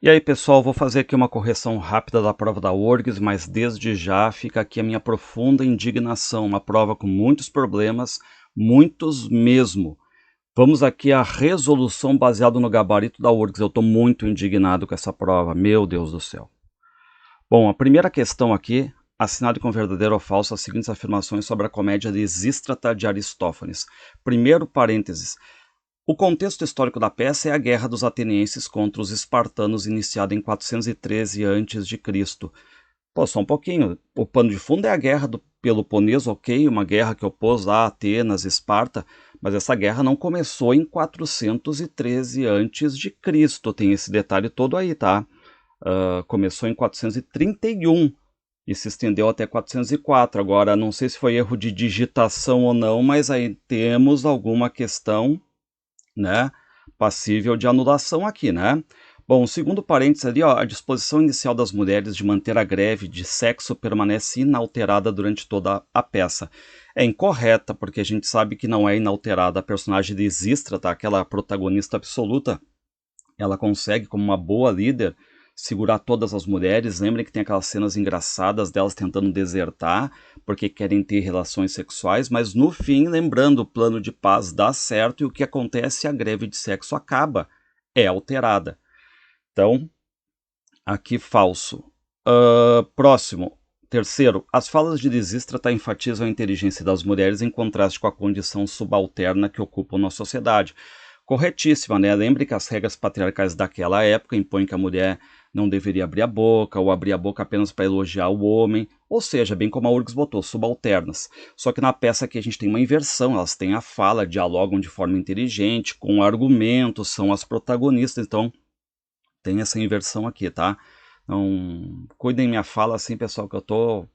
E aí, pessoal, vou fazer aqui uma correção rápida da prova da URGS, mas desde já fica aqui a minha profunda indignação, uma prova com muitos problemas, muitos mesmo. Vamos aqui à resolução baseada no gabarito da URGS. Eu estou muito indignado com essa prova, meu Deus do céu. Bom, a primeira questão aqui, assinale com verdadeiro ou falso as seguintes afirmações sobre a comédia Lisístrata de Aristófanes. Primeiro parênteses. O contexto histórico da peça é a guerra dos atenienses contra os espartanos, iniciada em 413 a.C. Pô, só um pouquinho. O pano de fundo é a guerra do Peloponeso, ok? Uma guerra que opôs a Atenas, Esparta, mas essa guerra não começou em 413 a.C. Tem esse detalhe todo aí, tá? Começou em 431 e se estendeu até 404. Agora, não sei se foi erro de digitação ou não, mas aí temos alguma questão, né, passível de anulação aqui, né? Bom, o segundo parênteses ali, ó, a disposição inicial das mulheres de manter a greve de sexo permanece inalterada durante toda a peça. É incorreta, porque a gente sabe que não é inalterada. A personagem de Lisístrata, aquela protagonista absoluta, ela consegue, como uma boa líder, segurar todas as mulheres. Lembrem que tem aquelas cenas engraçadas delas tentando desertar porque querem ter relações sexuais, mas no fim, lembrando, o plano de paz dá certo e o que acontece, a greve de sexo acaba, é alterada. Então, aqui falso. Próximo. Terceiro, as falas de Lisístrata enfatizam a inteligência das mulheres em contraste com a condição subalterna que ocupam na sociedade. Corretíssima, né? Lembre que as regras patriarcais daquela época impõem que a mulher não deveria abrir a boca, ou abrir a boca apenas para elogiar o homem, ou seja, bem como a URGS botou, subalternas. Só que na peça aqui a gente tem uma inversão, elas têm a fala, dialogam de forma inteligente, com argumentos, são as protagonistas, então tem essa inversão aqui, tá? Então, cuidem minha fala assim, pessoal, que eu tô...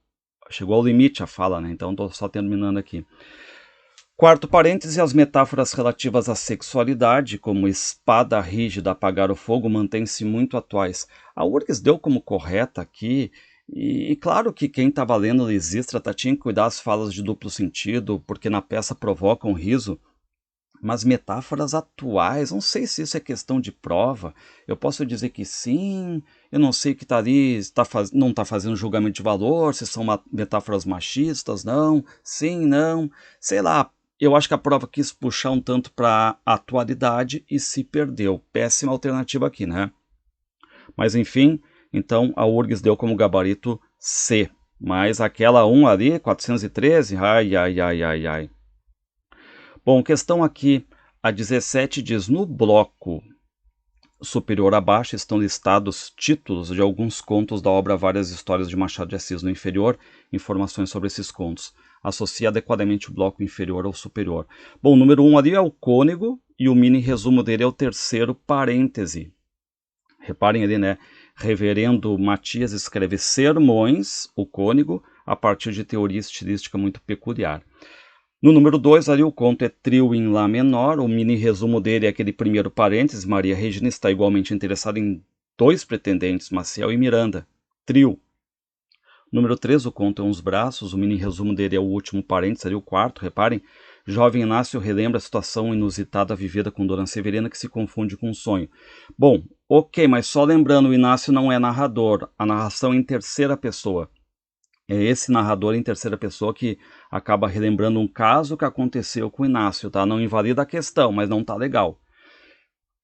Chegou ao limite a fala, né? Então tô só terminando aqui. Quarto parêntese, as metáforas relativas à sexualidade, como espada rígida, apagar o fogo, mantêm-se muito atuais. A URGS deu como correta aqui, e claro que quem estava lendo Lisístrata tinha que cuidar as falas de duplo sentido, porque na peça provocam riso, mas metáforas atuais, não sei se isso é questão de prova, eu posso dizer que sim, eu não sei que está ali, não está fazendo julgamento de valor, se são metáforas machistas, não, sim, não, sei lá. Eu acho que a prova quis puxar um tanto para a atualidade e se perdeu. Péssima alternativa aqui, né? Mas enfim, então a URGS deu como gabarito C. Mas aquela 1 ali, 413, ai, ai, ai, ai, ai. Bom, questão aqui, a 17 diz, no bloco superior abaixo estão listados títulos de alguns contos da obra Várias Histórias de Machado de Assis. No inferior, informações sobre esses contos. Associe adequadamente o bloco inferior ao superior. Bom, o número 1 ali é o cônego e o mini resumo dele é o terceiro parêntese. Reparem ali, né? Reverendo Matias escreve sermões, o cônego, a partir de teoria estilística muito peculiar. No número 2, ali o conto é trio em Lá menor, o mini resumo dele é aquele primeiro parênteses, Maria Regina está igualmente interessada em dois pretendentes, Maciel e Miranda, trio. Número 3, o conto é uns braços, o mini resumo dele é o último parênteses, ali o quarto, reparem, jovem Inácio relembra a situação inusitada vivida com Dona Severina que se confunde com um sonho. Bom, ok, mas só lembrando, o Inácio não é narrador, a narração é em terceira pessoa. É esse narrador em terceira pessoa que acaba relembrando um caso que aconteceu com o Inácio, tá? Não invalida a questão, mas não tá legal.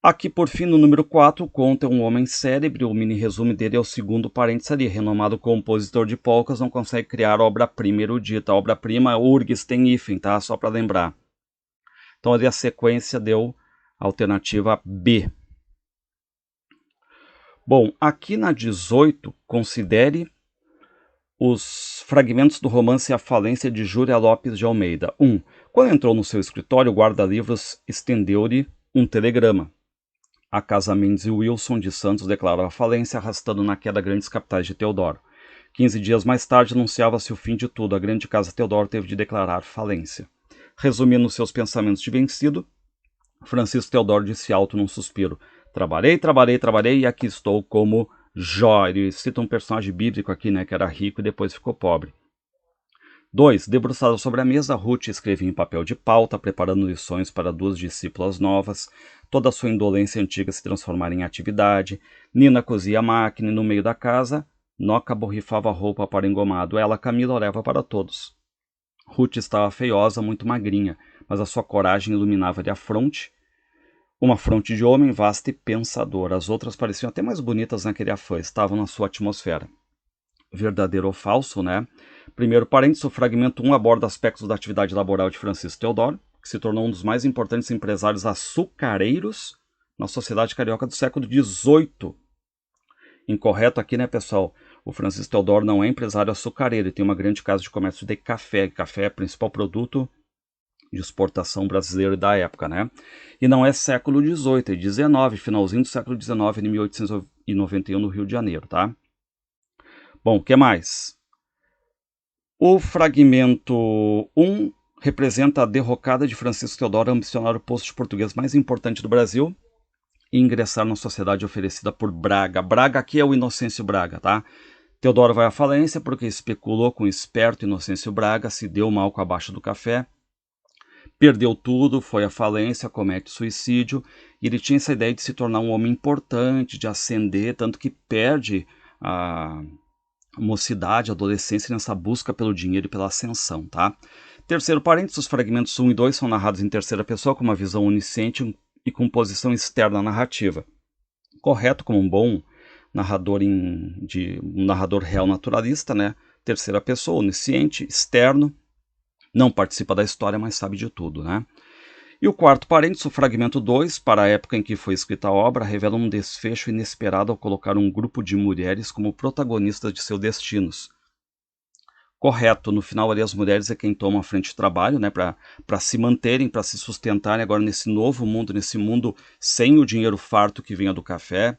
Aqui, por fim, no número 4, o conto é um homem cérebro, o mini resumo dele é o segundo parênteses ali, renomado compositor de polcas, não consegue criar obra-prima erudita. A obra-prima, URGS tem hífen, tá? Só para lembrar. Então, ali a sequência deu a alternativa B. Bom, aqui na 18, considere os fragmentos do romance A Falência de Júlia Lopes de Almeida. 1. Quando entrou no seu escritório, o guarda-livros estendeu-lhe um telegrama. A Casa Mendes e Wilson de Santos declarou a falência, arrastando na queda grandes capitais de Teodoro. 15 dias mais tarde, anunciava-se o fim de tudo. A grande casa Teodoro teve de declarar falência. Resumindo seus pensamentos de vencido, Francisco Teodoro disse alto num suspiro: trabalhei, trabalhei, trabalhei e aqui estou como Jó. Ele cita um personagem bíblico aqui, né, que era rico e depois ficou pobre. 2. Debruçada sobre a mesa, Ruth escrevia em papel de pauta, preparando lições para duas discípulas novas. toda a sua indolência antiga se transformara em atividade. Nina cozia a máquina e no meio da casa, Noca borrifava roupa para engomado. Ela, Camila, olhava para todos. Ruth estava feiosa, muito magrinha, mas a sua coragem iluminava-lhe a fronte. Uma fronte de homem vasta e pensadora. As outras pareciam até mais bonitas naquele afã, estavam na sua atmosfera. Verdadeiro ou falso, né? Primeiro parênteses, o fragmento 1 aborda aspectos da atividade laboral de Francisco Teodoro, que se tornou um dos mais importantes empresários açucareiros na sociedade carioca do século XVIII. Incorreto aqui, né, pessoal? O Francisco Teodoro não é empresário açucareiro, ele tem uma grande casa de comércio de café. Café é o principal produto de exportação brasileira da época, né? E não é século XVIII, é XIX, finalzinho do século XIX, em 1891, no Rio de Janeiro, tá? Bom, o que mais? O fragmento 1 representa a derrocada de Francisco Teodoro a ambicionar o posto de português mais importante do Brasil e ingressar na sociedade oferecida por Braga. Braga aqui é o Inocêncio Braga, tá? Teodoro vai à falência porque especulou com o esperto Inocêncio Braga, se deu mal com a baixa do café, perdeu tudo, foi à falência, comete suicídio, e ele tinha essa ideia de se tornar um homem importante, de ascender, tanto que perde a mocidade, a adolescência nessa busca pelo dinheiro e pela ascensão, tá? Terceiro parênteses, os fragmentos 1 e 2 são narrados em terceira pessoa com uma visão onisciente e com posição externa à narrativa. Correto como um bom narrador um narrador real naturalista, né? Terceira pessoa, onisciente, externo, não participa da história, mas sabe de tudo, né? E o quarto parênteses, o fragmento 2, para a época em que foi escrita a obra, revela um desfecho inesperado ao colocar um grupo de mulheres como protagonistas de seus destinos. Correto, no final ali as mulheres é quem toma a frente de trabalho, né, para se manterem, para se sustentarem agora nesse novo mundo, nesse mundo sem o dinheiro farto que vinha do café,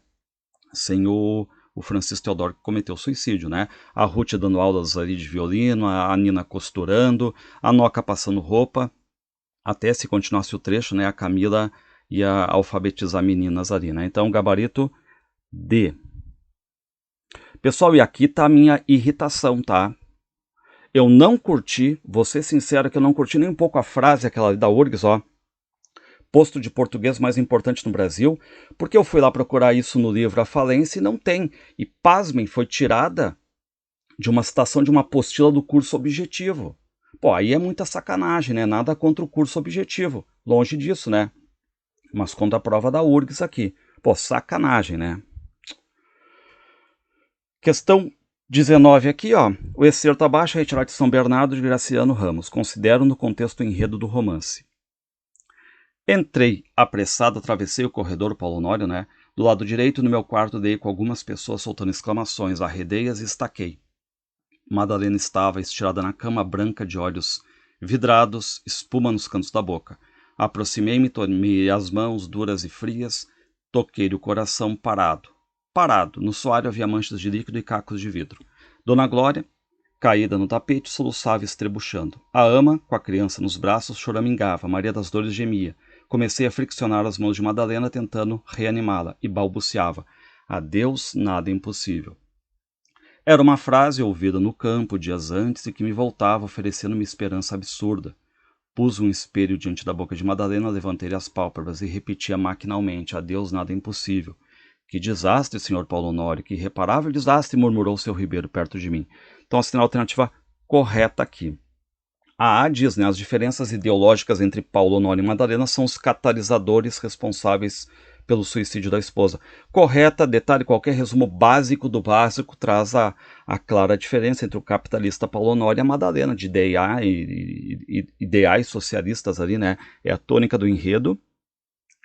sem o Francisco Teodoro que cometeu suicídio, né? A Ruth dando aulas ali de violino, a Nina costurando, a Noca passando roupa, até se continuasse o trecho, né, a Camila ia alfabetizar meninas ali, né? Então, gabarito D. Pessoal, e aqui tá a minha irritação, tá? Eu não curti, vou ser sincero que eu não curti nem um pouco a frase aquela ali da URGS, ó. Posto de português mais importante no Brasil, porque eu fui lá procurar isso no livro A Falência e não tem. E pasmem, foi tirada de uma citação de uma apostila do curso objetivo. Pô, aí é muita sacanagem, né? Nada contra o curso objetivo. Longe disso, né? Mas contra a prova da URGS aqui. Pô, sacanagem, né? Questão 19 aqui, ó. O excerto abaixo é retirado de São Bernardo de Graciano Ramos. Considero no contexto o enredo do romance. Entrei apressado, atravessei o corredor, o Paulo Honório, né? Do lado direito, no meu quarto, dei com algumas pessoas soltando exclamações, arredei-as e estaquei. Madalena estava estirada na cama branca de olhos vidrados, espuma nos cantos da boca. Aproximei-me, tomei as mãos duras e frias, toquei-lhe o coração parado. Parado, no soalho havia manchas de líquido e cacos de vidro. Dona Glória, caída no tapete, soluçava estrebuchando. A ama, com a criança nos braços, choramingava. Maria das Dores gemia. Comecei a friccionar as mãos de Madalena, tentando reanimá-la, e balbuciava. A Deus nada é impossível. Era uma frase ouvida no campo dias antes e que me voltava oferecendo-me esperança absurda. Pus um espelho diante da boca de Madalena, levantei-lhe as pálpebras e repetia maquinalmente, a Deus nada é impossível. Que desastre, senhor Paulo Honório, que irreparável desastre, murmurou seu Ribeiro perto de mim. Então, assinale a alternativa correta aqui. A A diz, né, as diferenças ideológicas entre Paulo Honório e Madalena são os catalisadores responsáveis pelo suicídio da esposa. Correta, detalhe, qualquer resumo básico do básico traz a clara diferença entre o capitalista Paulo Honório e a Madalena, de ideais socialistas ali, né? É a tônica do enredo,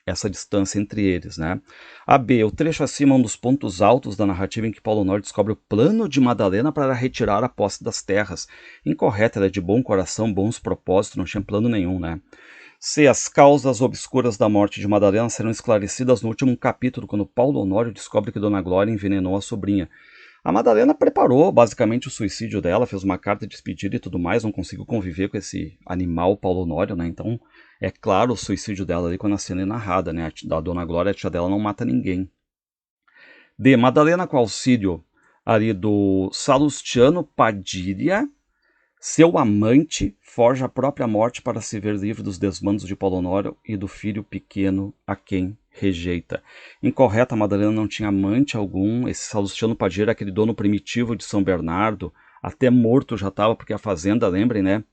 essa distância entre eles, né? A B, o trecho acima é um dos pontos altos da narrativa em que Paulo Honório descobre o plano de Madalena para retirar a posse das terras. Incorreta, ela é de bom coração, bons propósitos, não tinha plano nenhum, né? C, as causas obscuras da morte de Madalena serão esclarecidas no último capítulo, quando Paulo Honório descobre que Dona Glória envenenou a sobrinha. A Madalena preparou basicamente o suicídio dela, fez uma carta de despedida e tudo mais, não conseguiu conviver com esse animal Paulo Honório, né? Então, é claro o suicídio dela ali quando a cena é narrada, né? Da Dona Glória, a tia dela não mata ninguém. D, Madalena com auxílio ali do Salustiano Padilha, seu amante, forja a própria morte para se ver livre dos desmandos de Paulo Honório e do filho pequeno a quem rejeita. Incorreta, Madalena não tinha amante algum, esse Salustiano Padilha era aquele dono primitivo de São Bernardo, até morto já estava, porque a fazenda, lembrem, né?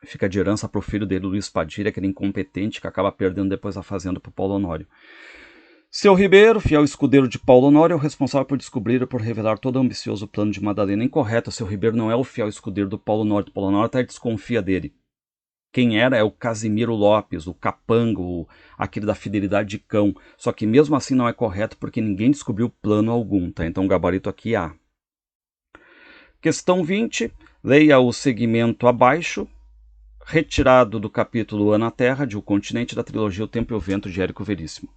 Fica de herança para o filho dele, Luiz Padilha, aquele incompetente que acaba perdendo depois a fazenda para o Paulo Honório. Seu Ribeiro, fiel escudeiro de Paulo Honório, é o responsável por descobrir e por revelar todo o ambicioso plano de Madalena. Incorreto, seu Ribeiro não é o fiel escudeiro do Paulo Honório. Paulo Honório até desconfia dele. Quem era é o Casimiro Lopes, o capango, aquele da fidelidade de cão. Só que mesmo assim não é correto porque ninguém descobriu plano algum, tá? Então o gabarito aqui é A. Questão 20. Leia o segmento abaixo, retirado do capítulo A na Terra, de O Continente, da trilogia O Tempo e o Vento, de Érico Veríssimo.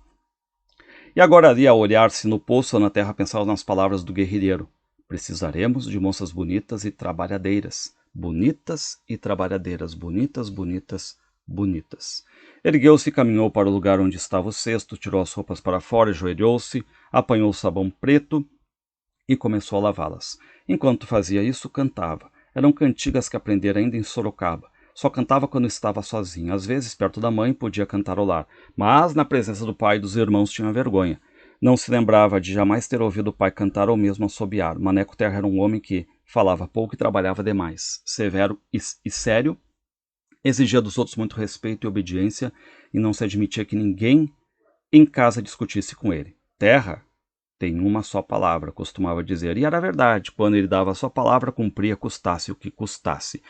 E agora ali, ao olhar-se no poço na terra, pensava nas palavras do guerrilheiro. Precisaremos de moças bonitas e trabalhadeiras. Bonitas e trabalhadeiras. Bonitas, bonitas, bonitas. Ergueu-se e caminhou para o lugar onde estava o cesto, tirou as roupas para fora, ajoelhou-se, apanhou o sabão preto e começou a lavá-las. Enquanto fazia isso, cantava. Eram cantigas que aprendera ainda em Sorocaba. Só cantava quando estava sozinho. Às vezes, perto da mãe, podia cantarolar, mas na presença do pai e dos irmãos tinha vergonha. Não se lembrava de jamais ter ouvido o pai cantar ou mesmo assobiar. Maneco Terra era um homem que falava pouco e trabalhava demais. Severo e sério, exigia dos outros muito respeito e obediência e não se admitia que ninguém em casa discutisse com ele. Terra tem uma só palavra, costumava dizer. E era verdade, quando ele dava a sua palavra, cumpria, custasse o que custasse.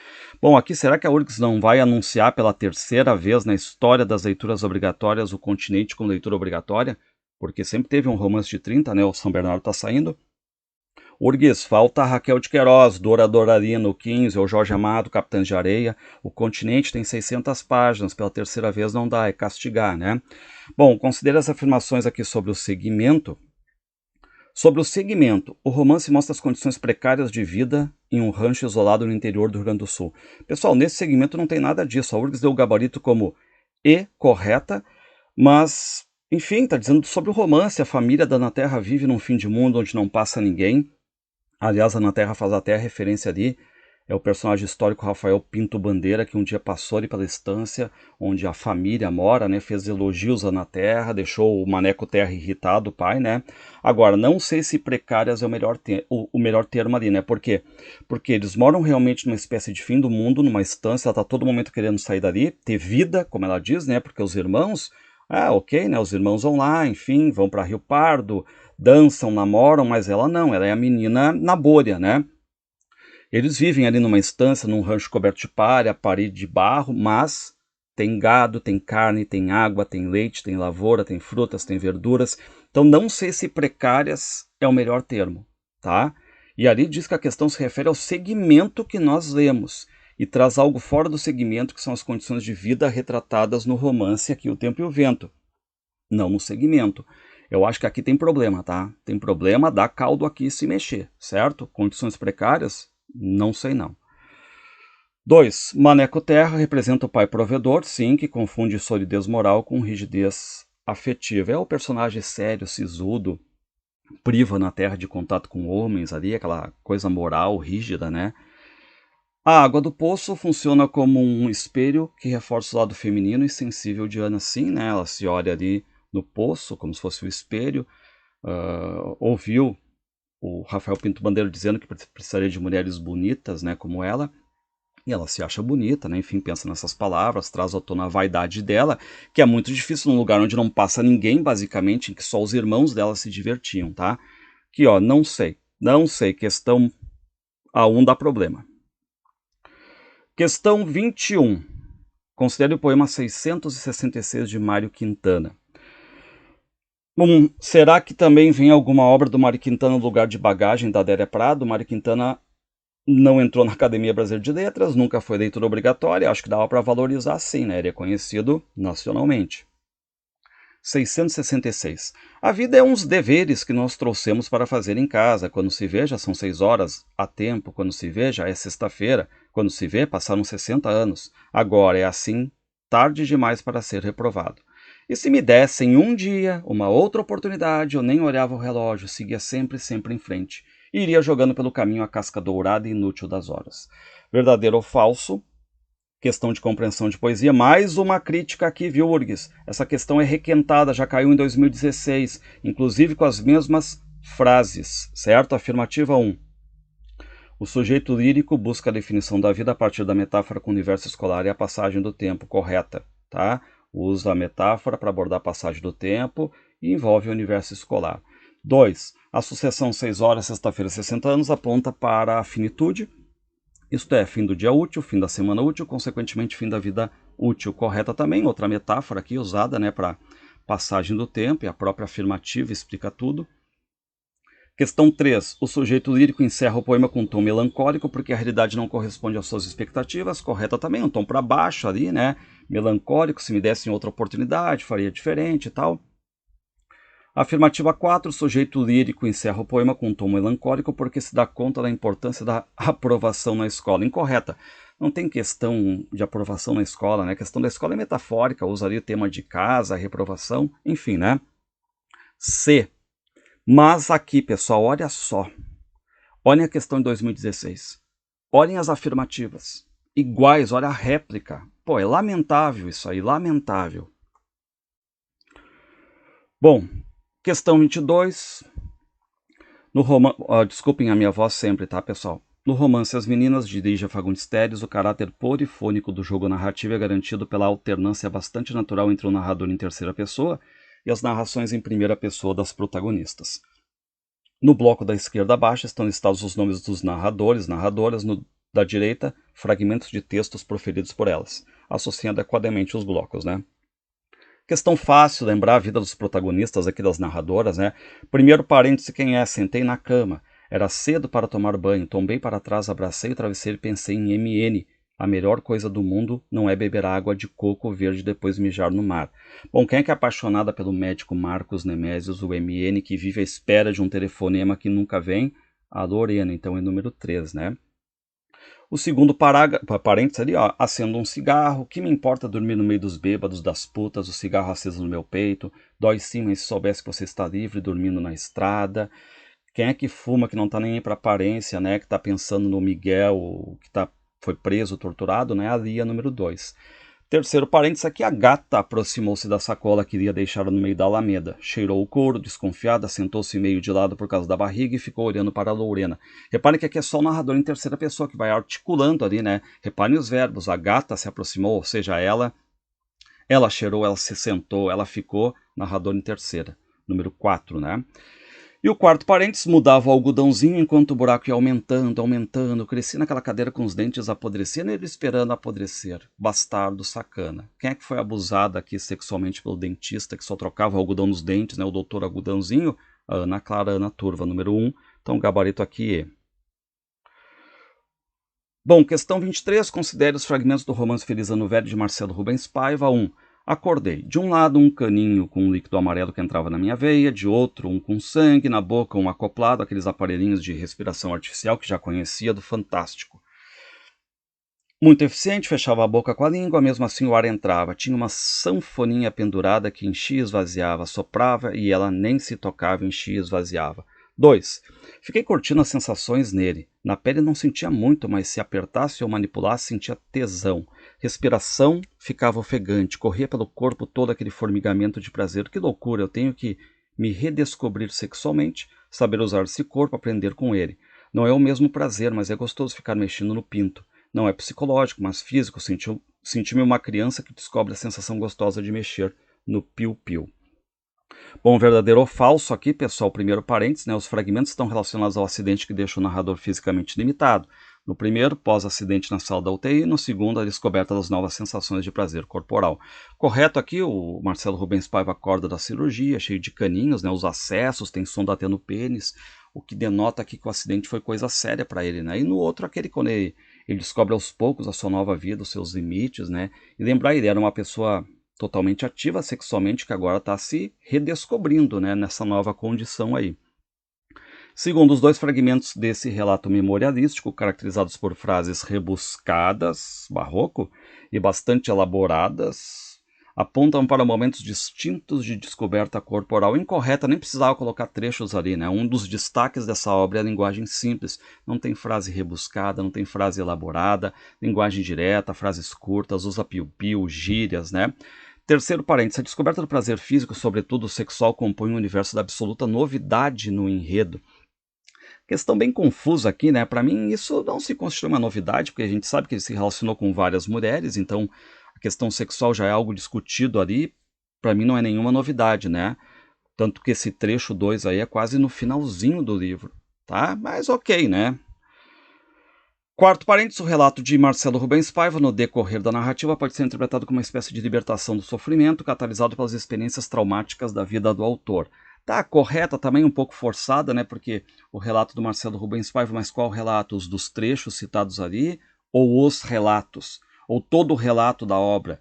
Bom, aqui será que a URGS não vai anunciar pela terceira vez na história das leituras obrigatórias O Continente com leitura obrigatória? Porque sempre teve um romance de 30, né? O São Bernardo está saindo. URGS, falta a Raquel de Queiroz, Dora Dorarino, 15, ou Jorge Amado, Capitães de Areia. O Continente tem 600 páginas, pela terceira vez não dá, é castigar, né? Bom, considere as afirmações aqui sobre o segmento. Sobre o segmento, o romance mostra as condições precárias de vida em um rancho isolado no interior do Rio Grande do Sul. Pessoal, nesse segmento não tem nada disso. A URGS deu o gabarito como E correta, mas, enfim, está dizendo sobre o romance. A família da Ana Terra vive num fim de mundo onde não passa ninguém. Aliás, a Ana Terra faz até a referência ali. É o personagem histórico Rafael Pinto Bandeira, que um dia passou ali pela estância onde a família mora, né? Fez elogios à Ana Terra, deixou o Maneco Terra irritado, o pai, né? Agora, não sei se precárias é o melhor termo ali, né? Por quê? Porque eles moram realmente numa espécie de fim do mundo, numa estância, ela tá todo momento querendo sair dali, ter vida, como ela diz, né? Porque os irmãos, ok, né? Os irmãos vão lá, enfim, vão para Rio Pardo, dançam, namoram, mas ela não, ela é a menina na bolha, né? Eles vivem ali numa estância, num rancho coberto de palha, parede de barro, mas tem gado, tem carne, tem água, tem leite, tem lavoura, tem frutas, tem verduras. Então não sei se precárias é o melhor termo, tá? E ali diz que a questão se refere ao segmento que nós lemos e traz algo fora do segmento, que são as condições de vida retratadas no romance aqui, O Tempo e o Vento. Não no segmento. Eu acho que aqui tem problema, tá? Tem problema, dá caldo aqui se mexer, certo? Condições precárias? Não sei não. 2. Maneco Terra representa o pai provedor, sim, que confunde solidez moral com rigidez afetiva. É o personagem sério, sisudo, priva na Terra de contato com homens ali, aquela coisa moral, rígida, né? A água do poço funciona como um espelho que reforça o lado feminino e sensível de Ana, sim, né? Ela se olha ali no poço, como se fosse o espelho, ouviu o Rafael Pinto Bandeira dizendo que precisaria de mulheres bonitas, né, como ela, e ela se acha bonita, né, enfim, pensa nessas palavras, traz à tona a vaidade dela, que é muito difícil num lugar onde não passa ninguém, basicamente, em que só os irmãos dela se divertiam, tá? Aqui, ó, não sei, questão A1 dá problema. Questão 21. Considere o poema 666 de Mário Quintana. Será que também vem alguma obra do Mário Quintana no lugar de bagagem da Adélia Prado? Mário Quintana não entrou na Academia Brasileira de Letras, nunca foi leitura obrigatória, acho que dava para valorizar sim, né? Ele é conhecido nacionalmente. 666. A vida é uns deveres que nós trouxemos para fazer em casa. Quando se vê, já são 6 horas, há tempo. Quando se vê, já é sexta-feira. Quando se vê, passaram 60 anos. Agora é assim, tarde demais para ser reprovado. E se me dessem um dia, uma outra oportunidade, eu nem olhava o relógio, seguia sempre, sempre em frente. E iria jogando pelo caminho a casca dourada e inútil das horas. Verdadeiro ou falso? Questão de compreensão de poesia, mais uma crítica aqui, viu, URGS? Essa questão é requentada, já caiu em 2016, inclusive com as mesmas frases, certo? Afirmativa 1. O sujeito lírico busca a definição da vida a partir da metáfora com o universo escolar e a passagem do tempo, correta, tá? Usa a metáfora para abordar a passagem do tempo e envolve o universo escolar. 2. A sucessão 6 horas, sexta-feira, 60 anos, aponta para a finitude, isto é, fim do dia útil, fim da semana útil, consequentemente fim da vida útil. Correta também, outra metáfora aqui usada, né, para passagem do tempo, e a própria afirmativa explica tudo. Questão 3. O sujeito lírico encerra o poema com um tom melancólico porque a realidade não corresponde às suas expectativas. Correta também, um tom para baixo ali, né, melancólico, se me dessem outra oportunidade, faria diferente e tal. Afirmativa 4, o sujeito lírico encerra o poema com um tom melancólico porque se dá conta da importância da aprovação na escola. Incorreta. Não tem questão de aprovação na escola, né? A questão da escola é metafórica, usaria o tema de casa, reprovação, enfim, né? C. Mas aqui, pessoal, olha só. Olhem a questão de 2016. Olhem as afirmativas. Iguais, olha a réplica. Pô, é lamentável isso aí, lamentável. Bom, questão 22. No romance, desculpem a minha voz sempre, tá, pessoal? No romance As Meninas, de Lígia Fagundes Telles, o caráter polifônico do jogo narrativo é garantido pela alternância bastante natural entre o narrador em terceira pessoa e as narrações em primeira pessoa das protagonistas. No bloco da esquerda abaixo estão listados os nomes dos narradores, narradoras, da direita, fragmentos de textos proferidos por elas, associando adequadamente os blocos, né? Questão fácil, lembrar a vida dos protagonistas aqui, das narradoras, né? Primeiro parêntese, quem é? Sentei na cama. Era cedo para tomar banho. Tombei para trás, abracei o travesseiro e pensei em MN. A melhor coisa do mundo não é beber água de coco verde e depois mijar no mar. Bom, quem é que é apaixonada pelo médico Marcos Nemésios, o MN, que vive à espera de um telefonema que nunca vem? A Lorena, então é número 3, né? O segundo parênteses ali, ó, acendo um cigarro, que me importa dormir no meio dos bêbados, das putas, o cigarro aceso no meu peito, dói sim, mas se soubesse que você está livre, dormindo na estrada. Quem é que fuma, que não tá nem aí pra aparência, né, que tá pensando no Miguel, que foi preso, torturado, né, a Lia, número 2. Terceiro parênteses aqui, a gata aproximou-se da sacola que iria deixar no meio da alameda. Cheirou o couro, desconfiada, sentou-se meio de lado por causa da barriga e ficou olhando para a Lorena. Reparem que aqui é só o narrador em terceira pessoa que vai articulando ali, né? Reparem os verbos. A gata se aproximou, ou seja, ela cheirou, ela se sentou, ela ficou, narrador em terceira. Número 4, né? E o quarto parênteses, mudava o algodãozinho enquanto o buraco ia aumentando, aumentando. Cresci naquela cadeira com os dentes apodrecendo e ele esperando apodrecer. Bastardo, sacana. Quem é que foi abusada aqui sexualmente pelo dentista que só trocava o algodão nos dentes, né? O doutor Algodãozinho? A Ana Clara, Ana Turva, número 1. Então, o gabarito aqui é... Bom, questão 23. Considere os fragmentos do romance Feliz Ano Velho de Marcelo Rubens Paiva. 1. Acordei. De um lado, um caninho com um líquido amarelo que entrava na minha veia, de outro, um com sangue, na boca, um acoplado, aqueles aparelhinhos de respiração artificial que já conhecia do Fantástico. Muito eficiente, fechava a boca com a língua, mesmo assim o ar entrava. Tinha uma sanfoninha pendurada que enchia e esvaziava, soprava e ela nem se tocava, enchia e esvaziava. 2. Fiquei curtindo as sensações nele. Na pele não sentia muito, mas se apertasse ou manipulasse, sentia tesão. Respiração ficava ofegante, corria pelo corpo todo aquele formigamento de prazer. Que loucura, eu tenho que me redescobrir sexualmente, saber usar esse corpo, aprender com ele. Não é o mesmo prazer, mas é gostoso ficar mexendo no pinto. Não é psicológico, mas físico. Senti-me uma criança que descobre a sensação gostosa de mexer no piu-piu. Bom, verdadeiro ou falso aqui, pessoal, primeiro parênteses, né, os fragmentos estão relacionados ao acidente que deixa o narrador fisicamente limitado. No primeiro, pós-acidente na sala da UTI. No segundo, a descoberta das novas sensações de prazer corporal. Correto aqui, o Marcelo Rubens Paiva acorda da cirurgia, cheio de caninhos, né, os acessos, tem som até no pênis, o que denota aqui que o acidente foi coisa séria para ele, né? E no outro, aquele quando ele descobre aos poucos a sua nova vida, os seus limites, né? E lembrar, ele era uma pessoa totalmente ativa sexualmente, que agora está se redescobrindo, né, nessa nova condição aí. Segundo os dois fragmentos desse relato memorialístico, caracterizados por frases rebuscadas, barroco, e bastante elaboradas, apontam para momentos distintos de descoberta corporal incorreta, nem precisava colocar trechos ali, né? Um dos destaques dessa obra é a linguagem simples, não tem frase rebuscada, não tem frase elaborada, linguagem direta, frases curtas, usa piu-piu, gírias, né? Terceiro parênteses, a descoberta do prazer físico, sobretudo sexual, compõe um universo da absoluta novidade no enredo. Questão bem confusa aqui, né? Para mim isso não se constitui uma novidade, porque a gente sabe que ele se relacionou com várias mulheres, então a questão sexual já é algo discutido ali, para mim não é nenhuma novidade, né? Tanto que esse trecho 2 aí é quase no finalzinho do livro, tá? Mas ok, né? Quarto parênteses, o relato de Marcelo Rubens Paiva, no decorrer da narrativa, pode ser interpretado como uma espécie de libertação do sofrimento, catalisado pelas experiências traumáticas da vida do autor. Tá correta, também um pouco forçada, né? Porque o relato do Marcelo Rubens Paiva, mas qual relato? Os dos trechos citados ali? Ou os relatos? Ou todo o relato da obra?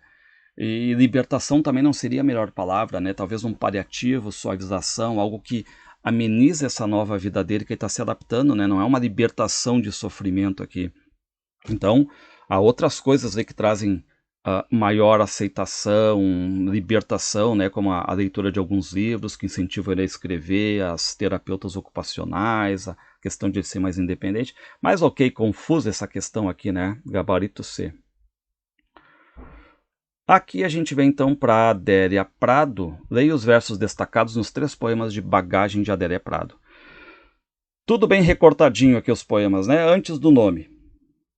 E libertação também não seria a melhor palavra, né? Talvez um paliativo, suavização, algo que amenize essa nova vida dele, que ele está se adaptando, né? Não é uma libertação de sofrimento aqui. Então, há outras coisas aí que trazem maior aceitação, libertação, né? Como a leitura de alguns livros que incentivam ele a escrever, as terapeutas ocupacionais, a questão de ele ser mais independente. Mas ok, confusa essa questão aqui, né? Gabarito C. Aqui a gente vem então para Adélia Prado. Leia os versos destacados nos 3 poemas de Bagagem de Adélia Prado. Tudo bem recortadinho aqui os poemas, né? Antes do nome.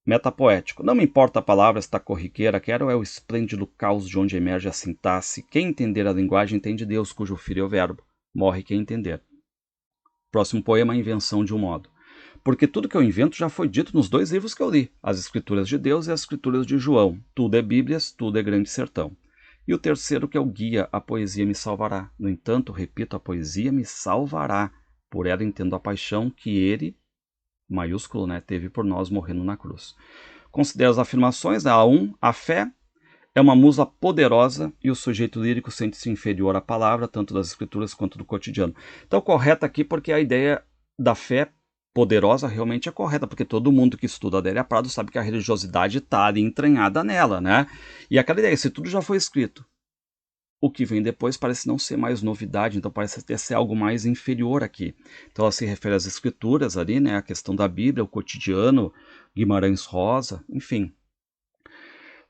Metapoético. Não me importa a palavra, está corriqueira, quero é o esplêndido caos de onde emerge a sintaxe. Quem entender a linguagem entende Deus, cujo filho é o verbo. Morre quem entender. Próximo poema, Invenção de um modo. Porque tudo que eu invento já foi dito nos 2 livros que eu li, as Escrituras de Deus e as Escrituras de João. Tudo é Bíblias, tudo é Grande Sertão. E o terceiro que é o guia, a poesia me salvará. No entanto, repito, a poesia me salvará. Por ela entendo a paixão que ele, maiúsculo, né, teve por nós morrendo na cruz. Considero as afirmações, né? A1, a fé é uma musa poderosa e o sujeito lírico sente-se inferior à palavra, tanto das Escrituras quanto do cotidiano. Então, correto aqui porque a ideia da fé poderosa realmente é correta, porque todo mundo que estuda Adélia Prado sabe que a religiosidade está ali entranhada nela, né? E aquela ideia, se tudo já foi escrito, o que vem depois parece não ser mais novidade, então parece até ser algo mais inferior aqui. Então ela se refere às escrituras ali, né? A questão da Bíblia, o cotidiano, Guimarães Rosa, enfim.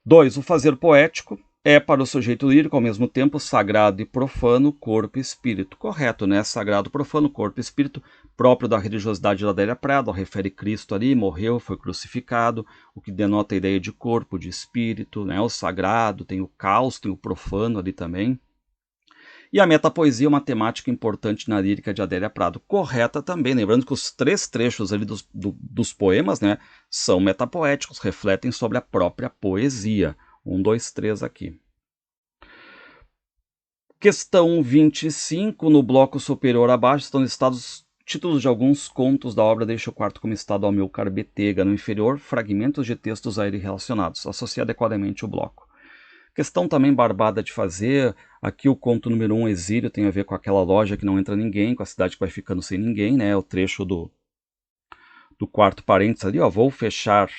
2. O fazer poético é para o sujeito lírico ao mesmo tempo sagrado e profano, corpo e espírito. Correto, né? Sagrado, profano, corpo e espírito, próprio da religiosidade da Adélia Prado, refere Cristo ali, morreu, foi crucificado, o que denota a ideia de corpo, de espírito, né? O sagrado, tem o caos, tem o profano ali também. E a metapoesia é uma temática importante na lírica de Adélia Prado. Correta também, lembrando que os 3 trechos ali dos poemas, né, são metapoéticos, refletem sobre a própria poesia. 1, 2, 3 aqui. Questão 25, no bloco superior abaixo, estão listados títulos de alguns contos da obra Deixa o Quarto como Estado ao Amilcar Betega. No inferior, fragmentos de textos a ele relacionados. Associe adequadamente o bloco. Questão também barbada de fazer, aqui o conto número 1, Exílio, tem a ver com aquela loja que não entra ninguém, com a cidade que vai ficando sem ninguém, né? O trecho do quarto parênteses ali, ó, vou fechar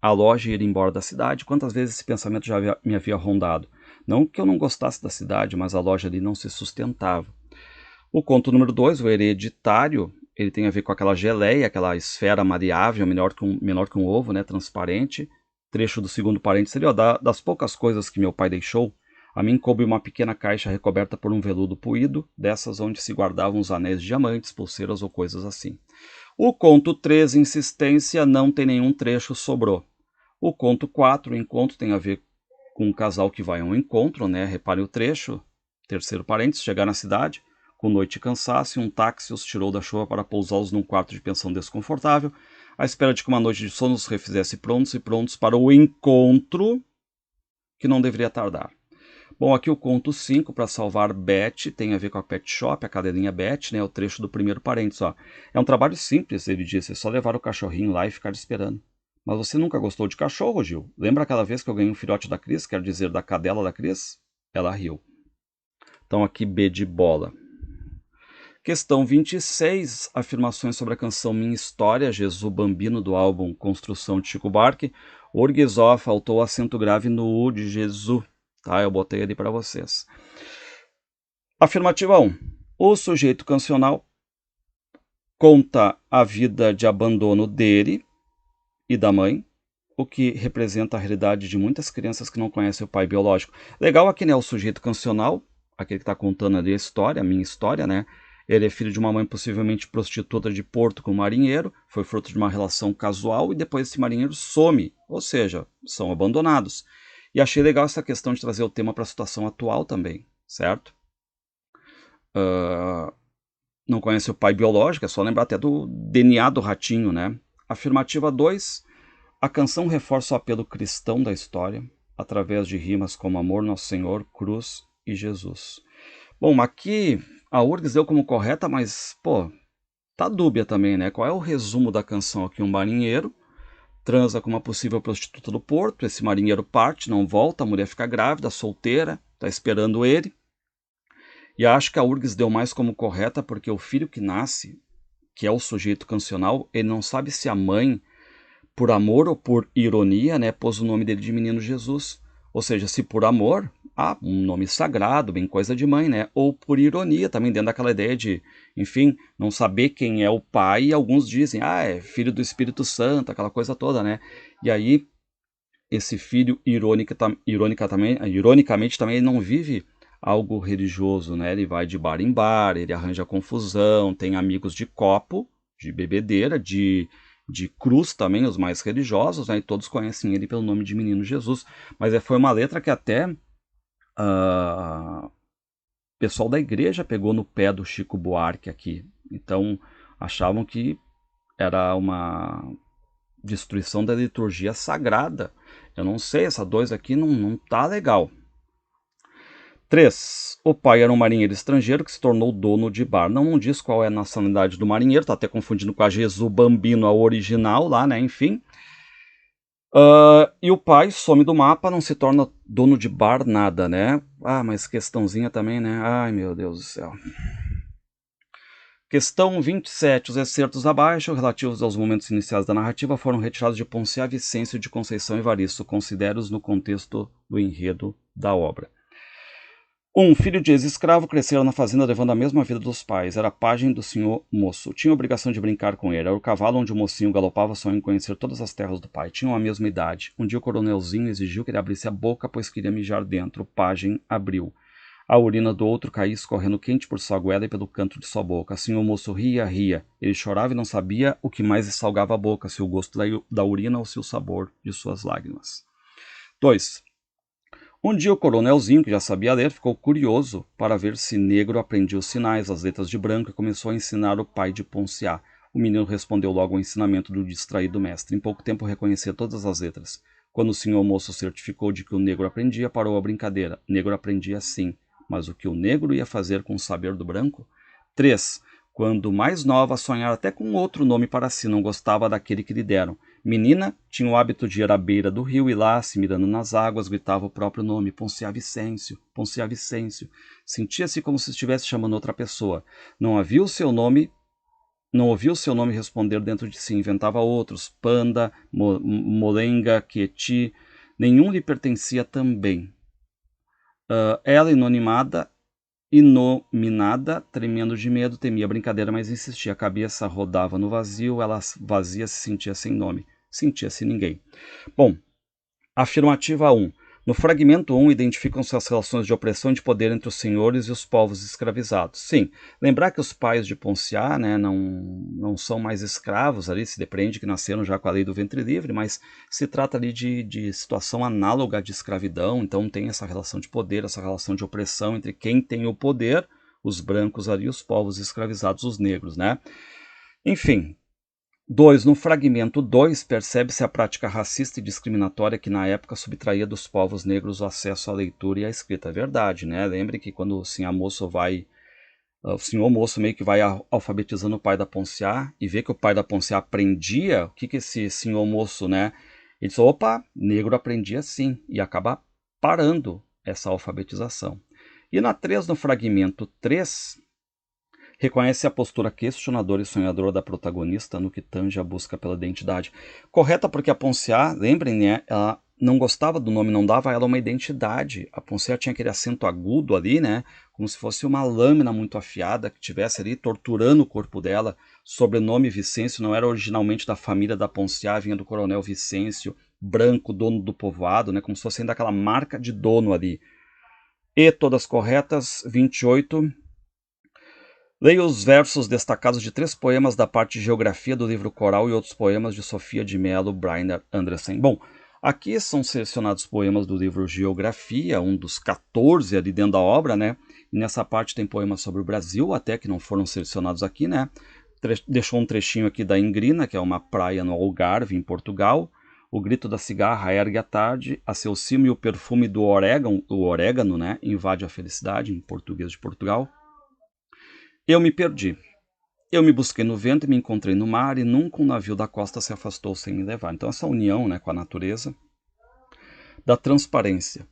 a loja e ir embora da cidade. Quantas vezes esse pensamento já me havia rondado? Não que eu não gostasse da cidade, mas a loja ali não se sustentava. O conto número 2, o Hereditário, ele tem a ver com aquela geleia, aquela esfera maleável, menor que um ovo, né, transparente. Trecho do segundo parênteses ali, ó, das poucas coisas que meu pai deixou, a mim coube uma pequena caixa recoberta por um veludo puído, dessas onde se guardavam os anéis de diamantes, pulseiras ou coisas assim. O conto 3, Insistência, não tem nenhum trecho, sobrou. O conto 4, Encontro, tem a ver com um casal que vai a um encontro, né? Repare o trecho, terceiro parênteses, chegar na cidade, com noite e cansaço, um táxi os tirou da chuva para pousá-los num quarto de pensão desconfortável, à espera de que uma noite de sono os refizesse prontos para o encontro que não deveria tardar. Bom, aqui o conto 5, para salvar Beth, tem a ver com a Pet Shop, a cadeirinha Beth, né, o trecho do primeiro parênteses. Ó. É um trabalho simples, ele disse, é só levar o cachorrinho lá e ficar esperando. Mas você nunca gostou de cachorro, Gil? Lembra aquela vez que eu ganhei um filhote da Cris, quer dizer, da cadela da Cris? Ela riu. Então aqui B de bola. Questão 26, afirmações sobre a canção Minha História, Jesus Bambino, do álbum Construção de Chico Buarque. Orgizó faltou acento grave no U de Jesus. tá? Eu botei ali para vocês. Afirmativa 1. O sujeito cancional conta a vida de abandono dele e da mãe, o que representa a realidade de muitas crianças que não conhecem o pai biológico. Legal aqui, né? O sujeito cancional, aquele que está contando ali a história, a minha história, né? Ele é filho de uma mãe possivelmente prostituta de Porto com um marinheiro, foi fruto de uma relação casual e depois esse marinheiro some, ou seja, são abandonados. E achei legal essa questão de trazer o tema para a situação atual também, certo? Não conhece o pai biológico, é só lembrar até do DNA do ratinho, né? Afirmativa 2. A canção reforça o apelo cristão da história, através de rimas como Amor, Nosso Senhor, Cruz e Jesus. Bom, aqui a URGS deu como correta, mas, pô, tá dúbia também, né? Qual é o resumo da canção aqui? Um marinheiro transa com uma possível prostituta do porto, esse marinheiro parte, não volta, a mulher fica grávida, solteira, tá esperando ele. E acho que a URGS deu mais como correta porque o filho que nasce, que é o sujeito cancional, ele não sabe se a mãe, por amor ou por ironia, né, pôs o nome dele de Menino Jesus. Ou seja, se por amor, um nome sagrado, bem coisa de mãe, né? Ou por ironia, também dentro daquela ideia de, enfim, não saber quem é o pai, e alguns dizem, é filho do Espírito Santo, aquela coisa toda, né? E aí, esse filho, ironicamente também, ele não vive algo religioso, né? Ele vai de bar em bar, ele arranja confusão, tem amigos de copo, de bebedeira, de cruz também, os mais religiosos, né? E todos conhecem ele pelo nome de Menino Jesus. Mas foi uma letra que até o pessoal da igreja pegou no pé do Chico Buarque aqui. Então, achavam que era uma destruição da liturgia sagrada. Eu não sei, essa 2 aqui não tá legal. 3. O pai era um marinheiro estrangeiro que se tornou dono de bar. Não diz qual é a nacionalidade do marinheiro, tá até confundindo com a Jesus Bambino, a original lá, né? Enfim. E o pai some do mapa, não se torna dono de bar nada, né? Mas questãozinha também, né? Ai, meu Deus do céu. Questão 27. Os excertos abaixo, relativos aos momentos iniciais da narrativa, foram retirados de Ponciá Vicêncio de Conceição Evaristo. Considere-os no contexto do enredo da obra. Filho de ex-escravo crescera na fazenda levando a mesma vida dos pais. Era pajem do senhor moço. Tinha a obrigação de brincar com ele. Era o cavalo onde o mocinho galopava sonhando em conhecer todas as terras do pai. Tinham a mesma idade. Um dia o coronelzinho exigiu que ele abrisse a boca, pois queria mijar dentro. O pajem abriu. A urina do outro caía escorrendo quente por sua goela e pelo canto de sua boca. Assim o moço ria. Ele chorava e não sabia o que mais lhe salgava a boca, se o gosto da urina ou se o sabor de suas lágrimas. 2. Um dia o coronelzinho, que já sabia ler, ficou curioso para ver se Negro aprendia os sinais, as letras de branco, e começou a ensinar o pai de Ponciá. O menino respondeu logo ao ensinamento do distraído mestre. Em pouco tempo reconhecia todas as letras. Quando o senhor moço certificou de que o negro aprendia, parou a brincadeira. Negro aprendia sim, mas o que o negro ia fazer com o saber do branco? 3. Quando mais nova, sonhara até com outro nome para si, não gostava daquele que lhe deram. Menina, tinha o hábito de ir à beira do rio e lá, se mirando nas águas, gritava o próprio nome, Ponciá Vicêncio, Ponciá Vicêncio. Sentia-se como se estivesse chamando outra pessoa. Não ouvia o seu nome responder dentro de si, inventava outros, Panda, Molenga, Quieti, nenhum lhe pertencia também. Ela, inominada, tremendo de medo, temia a brincadeira, mas insistia. A cabeça rodava no vazio, ela vazia se sentia sem nome. Sentia-se ninguém. Bom, afirmativa 1. No fragmento 1, identificam-se as relações de opressão e de poder entre os senhores e os povos escravizados. Sim, lembrar que os pais de Ponciá, né, não são mais escravos, ali se depreende que nasceram já com a lei do ventre livre, mas se trata ali de situação análoga de escravidão, então tem essa relação de poder, essa relação de opressão entre quem tem o poder, os brancos ali, os povos escravizados, os negros, né? Enfim. 2. No fragmento 2, percebe-se a prática racista e discriminatória que na época subtraía dos povos negros o acesso à leitura e à escrita. É verdade, né? Lembre que quando o senhor moço meio que vai alfabetizando o pai da Ponciá e vê que o pai da Ponciá aprendia, o que esse senhor moço, né? Ele diz, opa, negro aprendia sim, e acaba parando essa alfabetização. E na 3, no fragmento 3, Reconhece a postura questionadora e sonhadora da protagonista no que tange a busca pela identidade. Correta porque a Ponciá, lembrem, né, ela não gostava do nome, não dava a ela uma identidade. A Ponciá tinha aquele acento agudo ali, né, como se fosse uma lâmina muito afiada que estivesse ali torturando o corpo dela. Sobrenome Vicêncio não era originalmente da família da Ponciá, vinha do coronel Vicêncio, branco, dono do povoado, né, como se fosse ainda aquela marca de dono ali. E todas corretas, 28. Leia os versos destacados de 3 poemas da parte de Geografia do livro Coral e outros poemas de Sofia de Mello Brainer Andersen. Bom, aqui são selecionados poemas do livro Geografia, um dos 14 ali dentro da obra, né? E nessa parte tem poemas sobre o Brasil, até que não foram selecionados aqui, né? Deixou um trechinho aqui da Ingrina, que é uma praia no Algarve, em Portugal. O grito da cigarra ergue à tarde, a seu cimo e o perfume do orégano, né? Invade a felicidade, em português de Portugal. Eu me perdi. Eu me busquei no vento e me encontrei no mar, e nunca um navio da costa se afastou sem me levar. Então essa união, né, com a natureza, da transparência.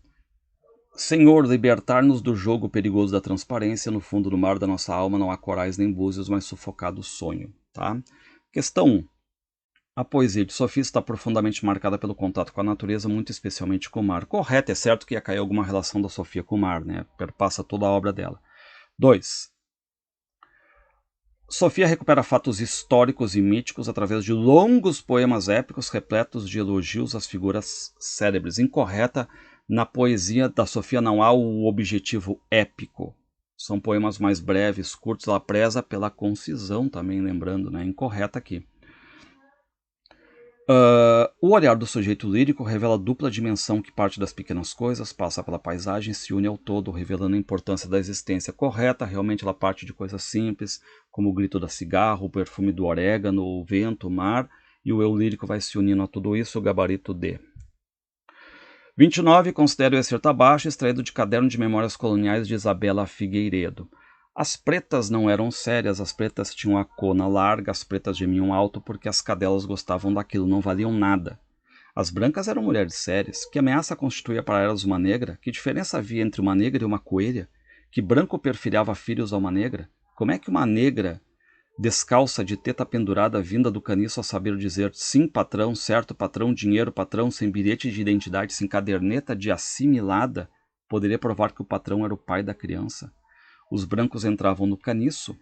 Senhor, libertar-nos do jogo perigoso da transparência. No fundo do mar da nossa alma não há corais nem búzios, mas sufocado sonho. Tá? Questão 1. A poesia de Sofia está profundamente marcada pelo contato com a natureza, muito especialmente com o mar. Correto, é certo que ia cair alguma relação da Sofia com o mar, né? Perpassa toda a obra dela. 2. Sofia recupera fatos históricos e míticos através de longos poemas épicos repletos de elogios às figuras célebres. Incorreta, na poesia da Sofia não há o objetivo épico. São poemas mais breves, curtos, ela preza pela concisão também, lembrando, né? Incorreta aqui. O olhar do sujeito lírico revela a dupla dimensão que parte das pequenas coisas, passa pela paisagem e se une ao todo, revelando a importância da existência. Correta, realmente ela parte de coisas simples, como o grito da cigarra, o perfume do orégano, o vento, o mar, e o eu lírico vai se unindo a tudo isso, o gabarito D. 29. Considere o excerto abaixo, extraído de Caderno de Memórias Coloniais de Isabela Figueiredo. As pretas não eram sérias, as pretas tinham a cona larga, as pretas gemiam alto porque as cadelas gostavam daquilo, não valiam nada. As brancas eram mulheres sérias. Que ameaça constituía para elas uma negra? Que diferença havia entre uma negra e uma coelha? Que branco perfilhava filhos a uma negra? Como é que uma negra, descalça, de teta pendurada, vinda do caniço a saber dizer sim, patrão, certo, patrão, dinheiro, patrão, sem bilhete de identidade, sem caderneta de assimilada, poderia provar que o patrão era o pai da criança? Os brancos entravam no caniço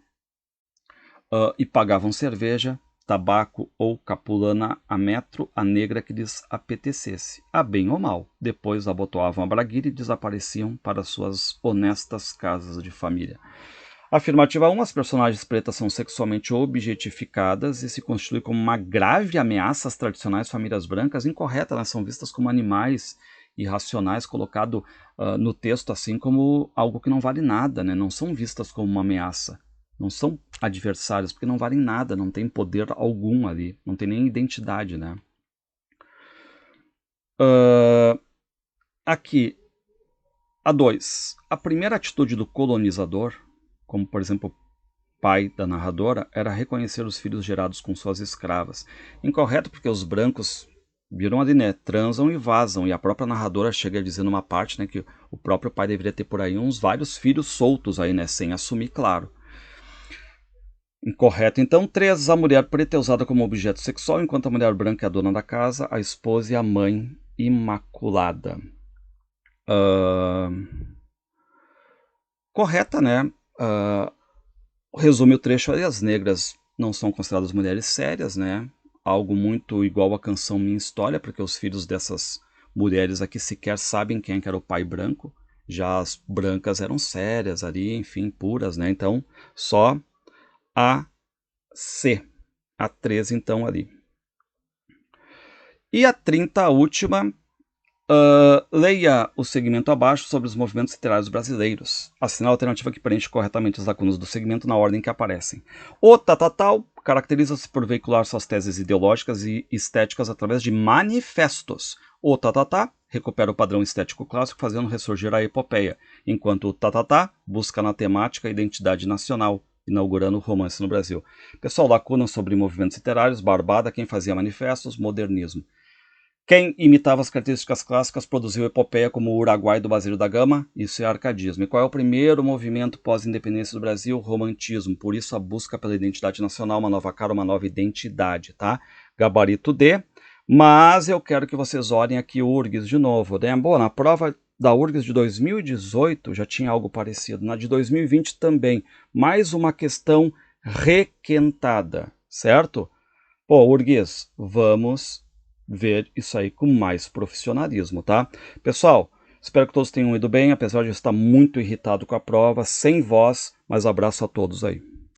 e pagavam cerveja, tabaco ou capulana a metro, a negra que lhes apetecesse, a bem ou mal. Depois abotoavam a braguilha e desapareciam para suas honestas casas de família. Afirmativa 1. As personagens pretas são sexualmente objetificadas e se constituem como uma grave ameaça às tradicionais famílias brancas. Incorreta, elas são vistas como animais irracionais, colocado no texto assim como algo que não vale nada, né? Não são vistas como uma ameaça, não são adversários, porque não valem nada, não tem poder algum ali, não tem nem identidade, né? Aqui, a 2. A primeira atitude do colonizador, como por exemplo o pai da narradora, era reconhecer os filhos gerados com suas escravas. Incorreto, porque os brancos viram ali, né, transam e vazam, e a própria narradora chega a dizer numa parte, né, que o próprio pai deveria ter por aí vários filhos soltos aí, né, sem assumir, claro. Incorreto, então. 3. A mulher preta é usada como objeto sexual, enquanto a mulher branca é a dona da casa, a esposa e a mãe imaculada. Correta, né? Resume o trecho aí, as negras não são consideradas mulheres sérias, né? Algo muito igual à canção Minha História, porque os filhos dessas mulheres aqui sequer sabem quem era o pai branco. Já as brancas eram sérias ali, enfim, puras, né? Então, só a C. A 13, então, ali. E a 30, a última. Leia o segmento abaixo sobre os movimentos literários brasileiros. Assinale a alternativa que preenche corretamente as lacunas do segmento na ordem que aparecem. O Tatatal caracteriza-se por veicular suas teses ideológicas e estéticas através de manifestos. O Tatatá recupera o padrão estético clássico, fazendo ressurgir a epopeia, enquanto o Tatatá busca na temática a identidade nacional, inaugurando o romance no Brasil. Pessoal, lacunas sobre movimentos literários, Barbada, quem fazia manifestos, modernismo. Quem imitava as características clássicas produziu epopeia como o Uruguai do Basílio da Gama? Isso é arcadismo. E qual é o primeiro movimento pós-independência do Brasil? Romantismo. Por isso a busca pela identidade nacional, uma nova cara, uma nova identidade, tá? Gabarito D. Mas eu quero que vocês olhem aqui o URGS de novo, né? Bom, na prova da URGS de 2018 já tinha algo parecido. Na de 2020 também. Mais uma questão requentada, certo? Pô, URGS, vamos ver isso aí com mais profissionalismo, tá? Pessoal, espero que todos tenham ido bem, apesar de eu estar muito irritado com a prova, sem voz, mas abraço a todos aí.